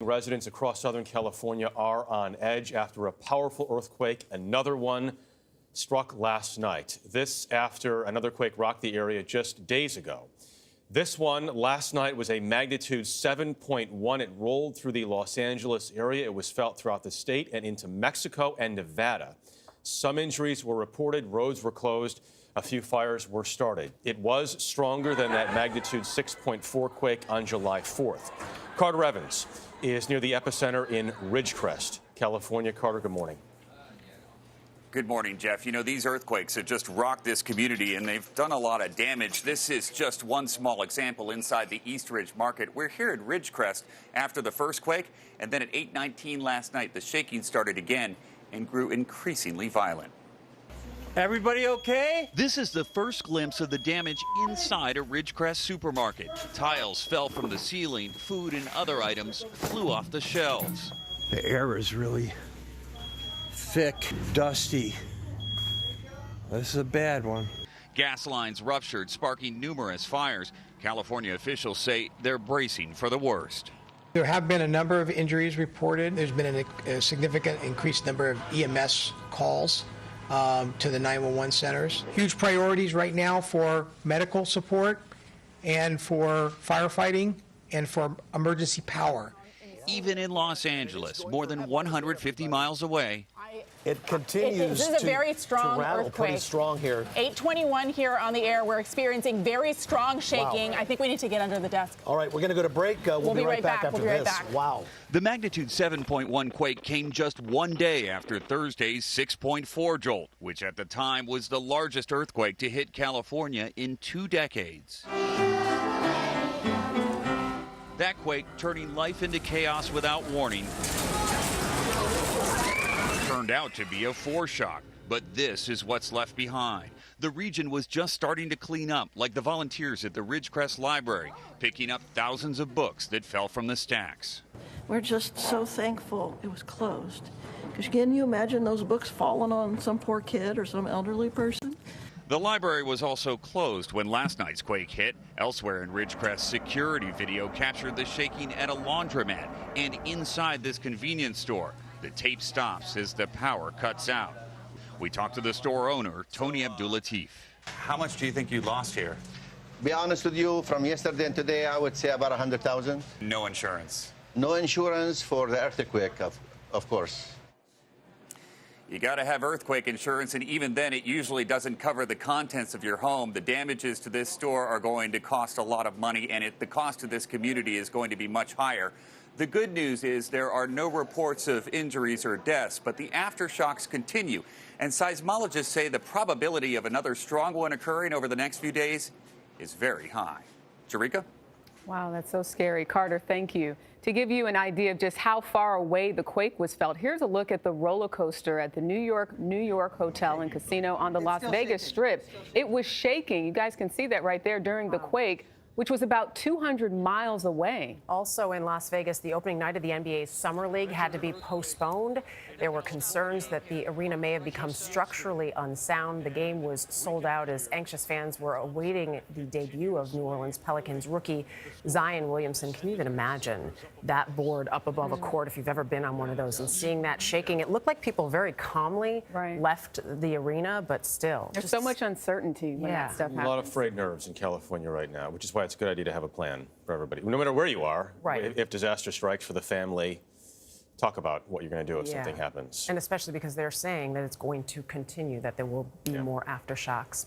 Residents across Southern California are on edge after a powerful earthquake. Another one struck last night. This after another quake rocked the area just days ago. This one last night was a magnitude 7.1. It rolled through the Los Angeles area. It was felt throughout the state and into Mexico and Nevada. Some injuries were reported. Roads were closed. A few fires were started. It was stronger than that magnitude 6.4 quake on July 4th. Carter Evans is near the epicenter in Ridgecrest, California. Carter, good morning. Good morning, Jeff. You know, these earthquakes have just rocked this community, and they've done a lot of damage. This is just one small example inside the East Ridge Market. We're here at Ridgecrest after the first quake, and then at 8:19 last night, the shaking started again and grew increasingly violent. Everybody okay? This is the first glimpse of the damage inside a Ridgecrest supermarket. Tiles fell from the ceiling, food and other items flew off the shelves. The air is really thick, dusty. This is a bad one. Gas lines ruptured, sparking numerous fires. California officials say they're bracing for the worst. There have been a number of injuries reported. There's been a significant increased number of EMS calls to the 911 centers. Huge priorities right now for medical support and for firefighting and for emergency power. Even in Los Angeles, more than 150 miles away. It continues this is a very strong to rattle earthquake. pretty strong here. 8:21 here on the air. We're experiencing very strong shaking. Wow. I think we need to get under the desk. All right, we're going to go to break. We'll be right back after we'll be right this. Back. Wow. The magnitude 7.1 quake came just one day after Thursday's 6.4 jolt, which at the time was the largest earthquake to hit California in 2 decades. That quake turning life into chaos without warning turned out to be a foreshock. But this is what's left behind. The region was just starting to clean up, like the volunteers at the Ridgecrest Library, picking up thousands of books that fell from the stacks. We're just so thankful it was closed. Because can you imagine those books falling on some poor kid or some elderly person? The library was also closed when last night's quake hit. Elsewhere in Ridgecrest, security video captured the shaking at a laundromat and inside this convenience store. The tape stops as the power cuts out. We talked to the store owner, Tony Abdulatif. How much do you think you lost here? Be honest with you, from yesterday and today, I would say about 100,000. No insurance. No insurance for the earthquake, of course. You got to have earthquake insurance, and even then, it usually doesn't cover the contents of your home. The damages to this store are going to cost a lot of money, and the cost to this community is going to be much higher. The good news is there are no reports of injuries or deaths, but the aftershocks continue. And seismologists say the probability of another strong one occurring over the next few days is very high. Jerika? Wow, that's so scary. Carter, thank you. To give you an idea of just how far away the quake was felt, here's a look at the roller coaster at the New York Hotel and Casino on the Las Vegas Strip. It was shaking. You guys can see that right there during the quake, which was about 200 miles away. Also in Las Vegas, the opening night of the NBA's Summer League had to be postponed. There were concerns that the arena may have become structurally unsound. The game was sold out as anxious fans were awaiting the debut of New Orleans Pelicans rookie Zion Williamson. Can you even imagine that board up above a court if you've ever been on one of those and seeing that shaking? It looked like people very calmly left the arena, but still. There's so much uncertainty when that stuff happens. A lot of frayed nerves in California right now, which is why it's a good idea to have a plan for everybody. No matter where you are, if disaster strikes for the family, talk about what you're going to do if something happens. And especially because they're saying that it's going to continue, that there will be more aftershocks.